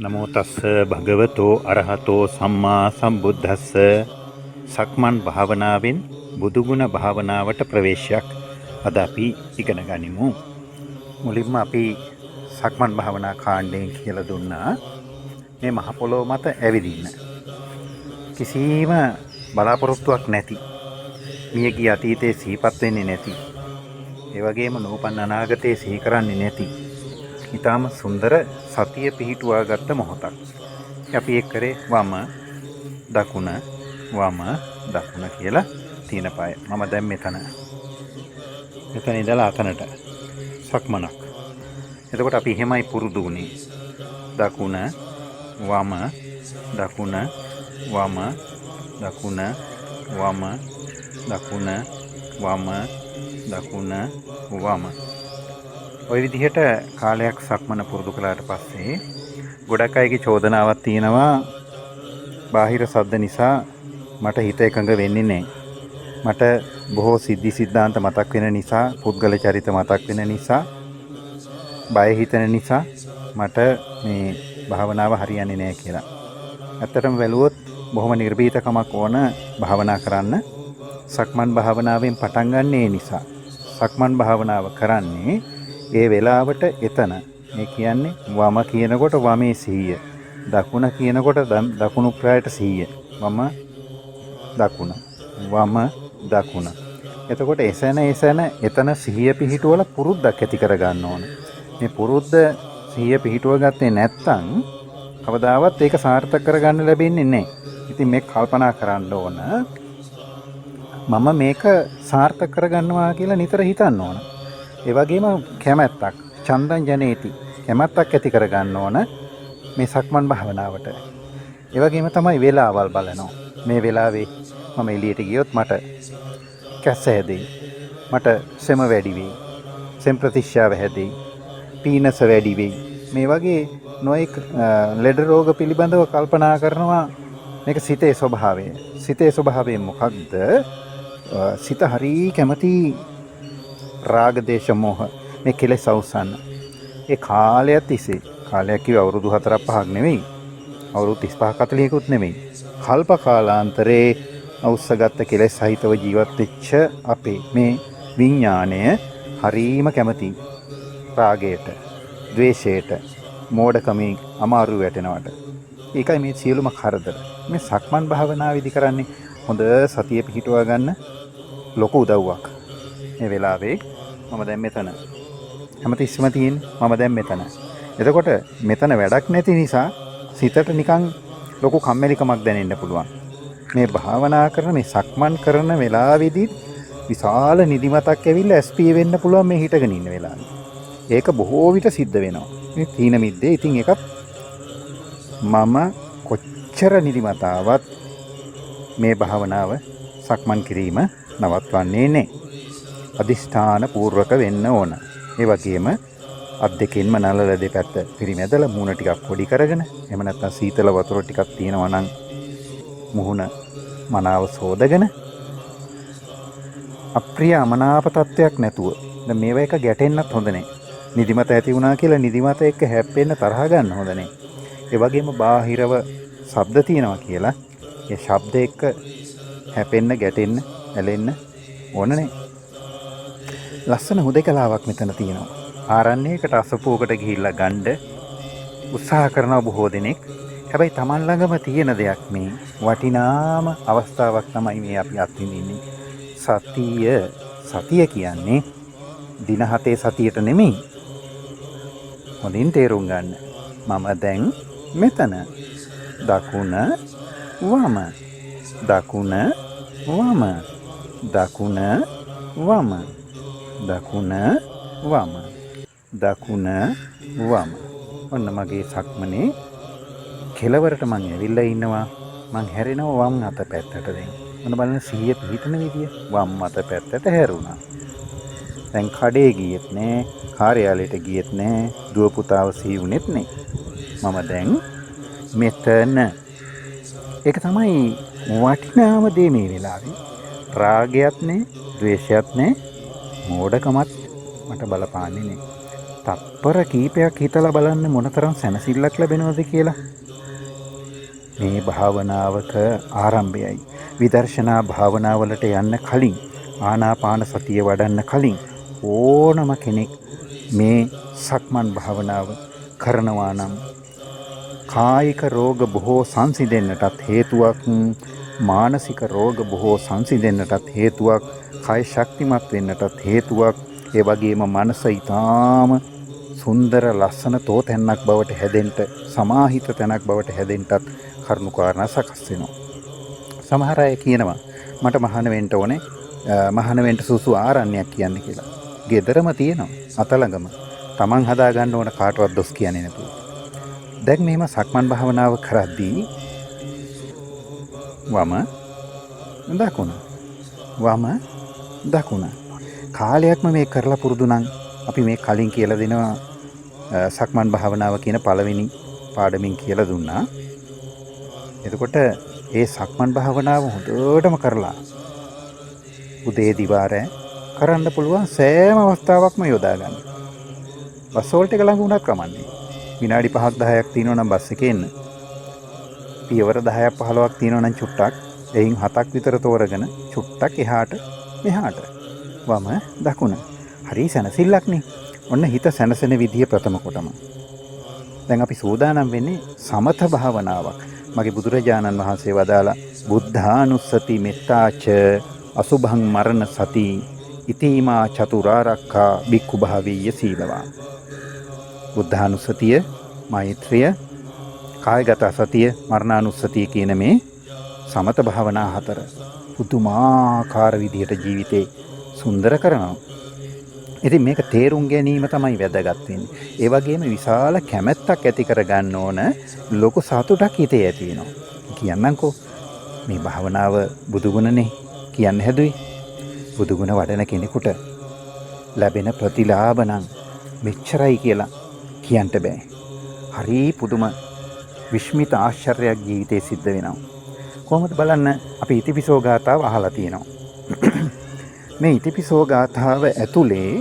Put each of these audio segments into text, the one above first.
නමෝ තස්ස භගවතෝ අරහතෝ සම්මා සම්බුද්දස්ස. සක්මන් භාවනාවෙන් බුදුගුණ භාවනාවට ප්‍රවේශයක් අද අපි ඉගෙන ගනිමු. මුලින්ම අපි සක්මන් භාවනා කාණ්ඩයෙන් කියලා දුන්නා මේ මහ පොළොව මත ඇවිදින්න. කිසිම බලාපොරොත්තුවක් නැති, මියගිය අතීතයේ සිහිපත් වෙන්නේ නැති, ඒ වගේම නූපන් අනාගතයේ සිහි කරන්නේ නැති, ඊටාම සුන්දර සතිය පිහිටුවා ගත්ත මොහොතක්. අපි එක් කරේ වම දකුණ වම දකුණ කියලා තියෙන පාය. මම දැන් මෙතන ඉඳලා අතනට සක්මනක්. එතකොට අපි එහෙමයි පුරුදු වුණේ. දකුණ වම දකුණ වම දකුණ වම දකුණ වම දකුණ වම. ඔය විදිහට කාලයක් සක්මන පුරුදු කළාට පස්සේ ගොඩක් අයගේ චෝදනාවක් තියෙනවා, බාහිර ශබ්ද නිසා මට හිත එකඟ වෙන්නේ නැහැ. මට බොහෝ සිද්ධි සිද්ධාන්ත මතක් වෙන නිසා, පුද්ගල චරිත මතක් වෙන නිසා, බය හිතෙන නිසා මට මේ භාවනාව හරියන්නේ නැහැ කියලා. ඇත්තටම බැලුවොත් බොහොම නිර්භීතකමක් ඕන භාවනා කරන්න. සක්මන් භාවනාවෙන් පටන් ගන්න ඒ නිසා. සක්මන් භාවනාව කරන්නේ ඒ වෙලාවට එතන. මේ කියන්නේ වම කියනකොට වමේ සිහිය, දකුණ කියනකොට දකුණු ප්‍රායට සිහිය. වම දකුණ වම දකුණ. එතකොට එසැන එතන සිහිය පිහිටුවල පුරුද්දක් ඇති කර ගන්න ඕන. මේ පුරුද්ද සිහිය පිහිටුව ගත්තේ නැත්නම් කවදාවත් ඒක සාර්ථක කරගන්න ලැබෙන්නේ නැහැ. ඉතින් මේක කල්පනා කරන්න ඕන. මම මේක සාර්ථක කරගන්නවා කියලා නිතර හිතන්න ඕන. ඒ වගේම කැමැත්තක්, චන්දං ජනේති, කැමැත්තක් ඇති කරගන්න ඕන මේ සක්මන් භාවනාවට. ඒ වගේම තමයි වේලාවල් බලනවා. මේ වෙලාවේ මම එළියට ගියොත් මට කැස්ස හැදෙයි, මට සෙම වැඩි වෙයි, සෙම් ප්‍රතිශ්‍යාව හැදෙයි, පීනස වැඩි වෙයි. මේ වගේ නොයෙක් ලෙඩ රෝග පිළිබඳව කල්පනා කරනවා. මේක සිතේ ස්වභාවය. සිතේ ස්වභාවය මොකක්ද? සිත හරි කැමති රාග දේශ මොහ මේ කෙලෙස් අවසන්. ඒ කාලයක් තිස්සේ, කාලයක් කිව්ව අවුරුදු 4-5ක් නෙවෙයි, අවුරුදු 35-40කුත් නෙවෙයි, කල්ප කාලාන්තරේ අවුස්සගත්ත කෙලෙස් සහිතව ජීවත් වෙච්ච අපේ මේ විඥාණය හරීම කැමති රාගයට, ද්වේෂයට, මෝඩකමින් අමාරු වැටෙනවට. ඒකයි මේ සියලුම කරදර. මේ සක්මන් භාවනාවේදී කරන්නේ හොඳ සතිය පිහිටුවා ගන්න ලොකු උදව්වක්. මේ වෙලාවේ මම දැන් මෙතන. හැමතිස්සෙම තියෙන්නේ මම දැන් මෙතන. එතකොට මෙතන වැඩක් නැති නිසා සිතට නිකන් ලොකු කම්මැලිකමක් දැනෙන්න පුළුවන්. මේ භාවනා කරන මේ සක්මන් කරන වෙලාවේදී විශාල නිදිමතක් ඇවිල්ලා SPA වෙන්න පුළුවන් මේ හිටගෙන ඉන්න වෙලාවේ. ඒක බොහෝ විට සිද්ධ වෙනවා. මේ තීන මිද්දේ. ඉතින් ඒකත් මම කොච්චර නිදිමතාවත් මේ භාවනාව සක්මන් කිරීම නවත්වන්නේ නැහැ. අදිෂ්ඨාන පූර්වක වෙන්න ඕන. ඒ වගේම අත් දෙකෙන්ම නළල දෙපැත්ත පිරිමැදලා මූණ ටිකක් පොඩි කරගෙන, එහෙම නැත්නම් සීතල වතුර ටිකක් තියෙනවා නම් මුහුණ මනාව සෝදගෙන, අප්‍රිය අමනාප තත්වයක් නැතුව. දැන් මේවා එක ගැටෙන්නත් හොඳ නැහැ. නිදිමත ඇති වුණා කියලා නිදිමත එක්ක හැප්පෙන්න තරහ ගන්න හොඳ නැහැ. ඒ වගේම බාහිරව ශබ්ද තියෙනවා කියලා ඒ ශබ්ද එක්ක හැපෙන්න, ගැටෙන්න, ඇලෙන්න ඕන නැහැ. ලස්සන හුදකලාවක් මෙතන තියෙනවා. ආරණ්‍යයකට අසපුවකට ගිහිල්ලා ගන්න උත්සාහ කරන බොහෝ දෙනෙක්. හැබැයි Taman ළඟම තියෙන දෙයක්, මේ වටිනාම අවස්ථාවක් තමයි මේ අපි අත්විඳින්නේ. සතිය කියන්නේ දින 7 සතියට නෙමෙයි. හොඳින් තේරුම් ගන්න. මම දැන් මෙතන. දකුණ වම දකුණ වම දකුණ වම දකුණ වම දකුණ වම. ඔන්න මගේ සක්මනේ කෙලවරට මං ඇවිල්ලා ඉන්නවා. මං හැරෙනවා වම් අත පැත්තට. දැන් ඔන්න බලන්න සිහිය පිහිටන විදිය. වම් අත පැත්තට හැරුණා. දැන් කඩේ ගියෙත් නෑ, කාර්යාලයට ගියෙත් නෑ, දුව පුතාව සිහි වුණෙත් නෑ. මම දැන් මෙතන. ඒක තමයි වටිනාම දේ මේ වෙලාවේ. රාගයක් නෑ, ද්වේෂයක් නෑ, මෝඩකමත් මට බලපාන්නේ නෑ. තත්පර කීපයක් හිතලා බලන්න මොනතරම් සැනසෙල්ලක් ලැබෙනවද කියලා. මේ භාවනාවක ආරම්භයයි. විදර්ශනා භාවනාවලට යන්න කලින් ආනාපාන සතිය වඩන්න කලින් ඕනම කෙනෙක් මේ සක්මන් භාවනාව කරනවා නම් කායික රෝග බොහෝ සංසිඳෙන්නටත් හේතුවක්, මානසික රෝග බොහෝ සංසිඳෙන්නටත් හේතුවක්, කය ශක්තිමත් වෙන්නටත් හේතුවක්, ඒ වගේම මනස ඊටාම සුන්දර ලස්සන තෝතැන්නක් බවට හැදෙන්න, සමාහිත තැනක් බවට හැදෙන්නටත් කරුණු කාරණා සකස් වෙනවා. සමහර අය කියනවා මට මහාන වෙන්න ඕනේ, මහාන වෙන්න සුසු ආරණ්‍යයක් කියන්නේ කියලා. ගෙදරම තියෙනවා, අත ළඟම. Taman හදා ගන්න ඕන, කාටවත් දොස් කියන්නේ නැතුව. දැන් මෙහෙම සක්මන් භාවනාව කරද්දී වම දකුණ වම දකුණ කාලයක්ම මේ කරලා පුරුදු නම් අපි මේ කලින් කියලා දෙනවා සක්මන් භාවනාව කියන පළවෙනි පාඩමින් කියලා දුන්නා. එතකොට ඒ සක්මන් භාවනාව හොඳටම කරලා උදේ දිවාරේ කරන්න පුළුවන් සෑම අවස්ථාවක්ම යොදා ගන්න. බස් වලට එක ළඟ වුණත් කමන්නේ. විනාඩි 5ක් 10ක් තියෙනවා නම් බස් එකේ එන්න. පියවර 10ක් 15ක් තියෙනවා නම් චුට්ටක්, එයින් 7ක් විතර තෝරගෙන චුට්ටක් එහාට මෙහාට වම දකුණ. හරි සැනසෙල්ලක් නේ. ඔන්න හිත සැනසෙන විදිය ප්‍රථම කොටම. දැන් අපි සූදානම් වෙන්නේ සමත භාවනාවක්. මගේ බුදුරජාණන් වහන්සේ වදාලා බුද්ධානුස්සති මෙත්තාච අසුභං මරණ සති ඉතිමා චතුරාර්යකා බික්ඛු භාවීය සීලවා. බුද්ධානුස්සතිය, මෛත්‍රිය, කායගත සතිය, මරණානුස්සතිය කියන මේ සමත භාවනා හතර පුදුමාකාර විදිහට ජීවිතේ සුන්දර කරනවා. ඉතින් මේක තේරුම් ගැනීම තමයි වැදගත් වෙන්නේ. ඒ වගේම විශාල කැමැත්තක් ඇති කරගන්න ඕන, ලොකු සතුටක් හිතේ ඇති වෙනවා. කියන්නම්කෝ මේ භාවනාව බුදුගුණනේ කියන්න හැදුවේ. බුදුගුණ වඩන කෙනෙකුට ලැබෙන ප්‍රතිලාභ නම් මෙච්චරයි කියලා කියන්න බෑ. හරි පුදුම විස්මිත ආශ්චර්යයක් ජීවිතේ සිද්ධ වෙනවා. කොහොමද බලන්න, අපි ඉතිපිසෝ ගාථාව අහලා තියෙනවා. මේ ඉතිපිසෝ ගාථාව ඇතුලේ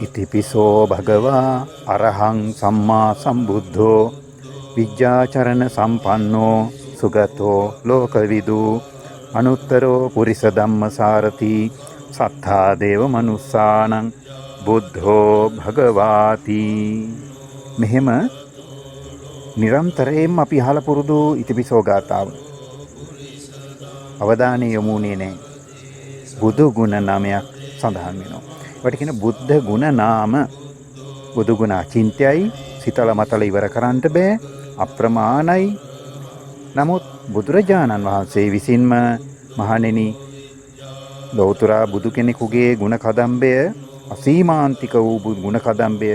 ඉතිපිසෝ භගවා අරහං සම්මා සම්බුද්ධෝ විජ්ජාචරණ සම්පන්නෝ සුගතෝ ලෝකවිදු අනුත්තරෝ පුරිස ධම්මසාරති සත්තා දේව මනුස්සානං බුද්ධෝ භගවාති. මෙහෙම නිරන්තරයෙන්ම අපි අහලා පුරුදු ඉතිපිසෝ ගාථාව. අවධානය යොමුනේ නැහැ. බුදු ගුණ නාමයක් සඳහන් වෙනවා. ඒකට කියන බුද්ධ ගුණ නාම. බුදු ගුණ අචින්ත්‍යයි, සිතල මතල ඉවර කරන්න බෑ, අප්‍රමාණයි. නමුත් බුදුරජාණන් වහන්සේ විසින්ම මහණෙනි ලෞතර බුදු කෙනෙකුගේ ගුණ කදම්බය, අසීමාන්තික වූ ගුණ කදම්බය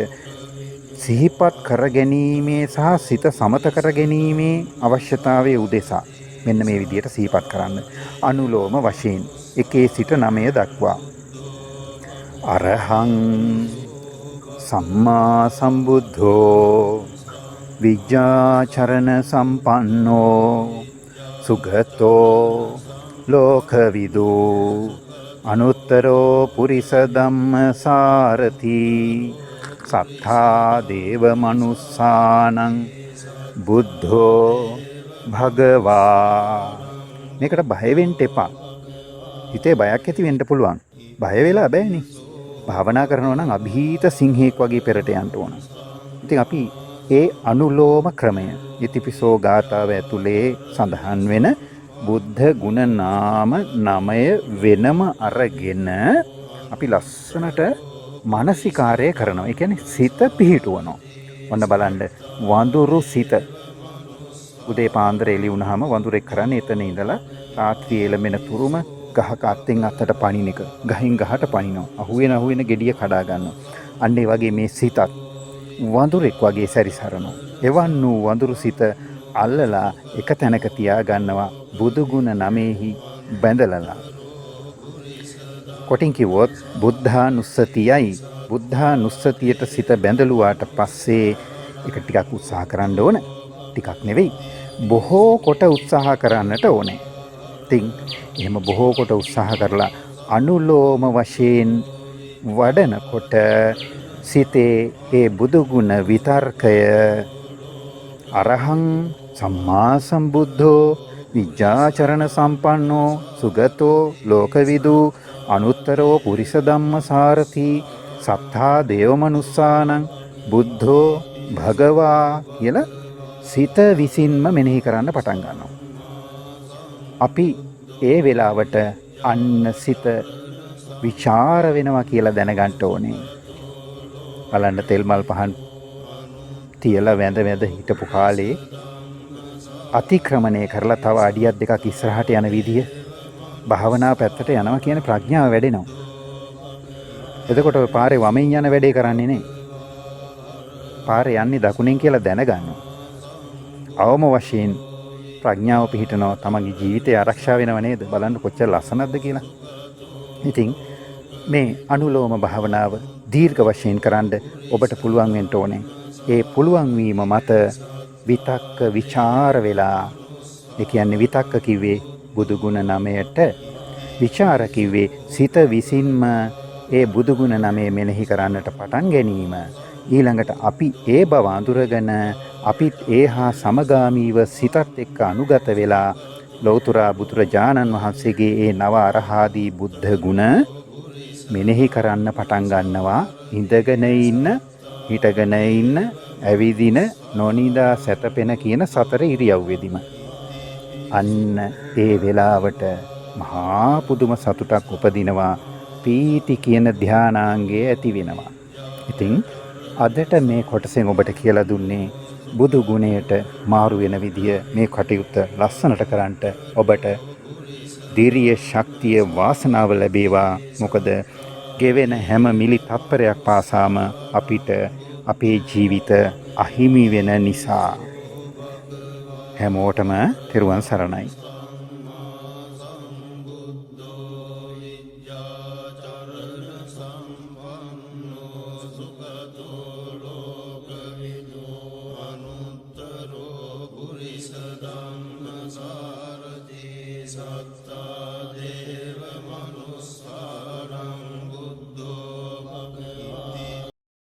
සිහිපත් කර ගැනීමේ සහ සිත සමත කර ගැනීමේ අවශ්‍යතාවය උදෙසා මෙන්න මේ විදිහට සිහිපත් කරන්න. අනුලෝම වශයෙන් 1 සිට 9 දක්වා. අරහං සම්මා සම්බුද්ධෝ විජ්ජාචරණ සම්පන්නෝ සුගතෝ ලෝකවිදු අනුත්තරෝ පුරිස ධම්මසාරති සත්තා දේව මනුස්සානං බුද්ධෝ භගවා. මේකට බය වෙන්න එපා. හිතේ බයක් ඇති වෙන්න පුළුවන්. බය වෙලා බෑනේ. භාවනා කරනවා නම් අභීත සිංහෙක් වගේ පෙරට යන්න ඕන. ඉතින් අපි ඒ අනුලෝම ක්‍රමය ඉතිපිසෝ ගාථාව ඇතුලේ සඳහන් වෙන බුද්ධ ගුණ නාම 9 වෙනම අරගෙන අපි ලස්සනට මානසිකාරය කරනවා. ඒ කියන්නේ සිත පිහිටුවනවා. ඔන්න බලන්න, වඳුරු සිත. උදේ පාන්දර එළි වුණාම වඳුරෙක් කරන්නේ එතන ඉඳලා රාත්‍රියේ එළමෙන තුරුම ගහක අත්ෙන් අත්තට පනින එක. ගහින් ගහට පනිනවා. අහුවෙන ගෙඩිය කඩා ගන්නවා. අන්න ඒ වගේ මේ සිතත් වඳුරෙක් වගේ සැරිසරනවා. එවන් වූ වඳුරු සිත අල්ලලා එක තැනක තියා ගන්නවා බුදු ගුණ 9හි බැඳලලා. කොටින් කිව්වොත් බුද්ධානුස්සතියයි. බුද්ධානුස්සතියට සිත බැඳලුවාට පස්සේ ඒක ටිකක් උත්සාහ කරන්න ඕන. ටිකක් නෙවෙයි, බොහෝ කොට උත්සාහ කරන්නට ඕනේ. ඉතින් එහෙම බොහෝ කොට උත්සාහ කරලා අනුලෝම වශයෙන් වඩනකොට සිතේ ඒ බුදුගුණ විතර්කය අරහං සම්මා සම්බුද්ධෝ විජ්ජාචරණ සම්පන්නෝ සුගතෝ ලෝකවිදු අනුත්තරෝ පුරිස ධම්මසාරති සත්තා දේවමනුස්සානං බුද්ධෝ භගවා කියලා සිත විසින්ම මෙනෙහි කරන්න පටන් ගන්නවා. අපි ඒ වෙලාවට අන්න සිත විචාර වෙනවා කියලා දැනගන්න ඕනේ. බලන්න තෙල් මල් පහන් තියලා වැඳ වැඳ හිටපු කාලේ අතික්‍රමණය කරලා තව අඩියක් දෙකක් ඉස්සරහට යන විදිය භාවනා පැත්තට යනවා කියන ප්‍රඥාව වැඩෙනවා. එතකොට ඔය පාරේ වමෙන් යන වැඩේ කරන්නේ නේ. පාරේ යන්නේ දකුණෙන් කියලා දැනගන්නවා. අවම වශයෙන් ප්‍රඥාව පිහිටනවා තමන්ගේ ජීවිතය ආරක්ෂා වෙනව නේද? බලන්න කොච්චර ලස්සනක්ද කියලා. ඉතින් මේ අනුලෝම භාවනාව දීර්ඝ වශයෙන් කරන්න ඔබට පුළුවන් වෙන්න ඕනේ. ඒ පුළුවන් වීම මත විතක්ක විචාර වෙලා, ඒ කියන්නේ විතක්ක කිව්වේ බුදු ගුණ 9ට, විචාර කිව්වේ සිත විසින්ම ඒ බුදු ගුණ 9 මෙනෙහි කරන්නට පටන් ගැනීම. ඊළඟට අපි ඒ බව අඳුරගෙන අපිත් ඒහා සමගාමීව සිතත් එක්ක අනුගත වෙලා ලෞතර බුදුරජාණන් වහන්සේගේ ඒ නව අරහාදී බුද්ධ ගුණ මෙනෙහි කරන්න පටන් ගන්නවා. ඉඳගෙන ඉන්න, හිටගෙන ඉන්න, ඇවිදින, නොනිදා සැතපෙන කියන සතර ඉරියව්වෙදිම. අන්න ඒ වෙලාවට මහා පුදුම සතුටක් උපදිනවා. පීති කියන ධානාංගය ඇති වෙනවා. ඉතින් අදට මේ කොටසෙන් ඔබට කියලා දුන්නේ බුදු ගුණයට මාරු වෙන විදිය. මේ කටයුත්ත ලස්සනට කරන්නට ඔබට ධීරිය ශක්තිය වාසනාව ලැබේවා. මොකද ගෙවෙන හැම මිලි තත්පරයක් පාසාම අපිට අපේ ජීවිත අහිමි වෙන නිසා. හැමෝටම තෙරුවන් සරණයි. සත්තා දේව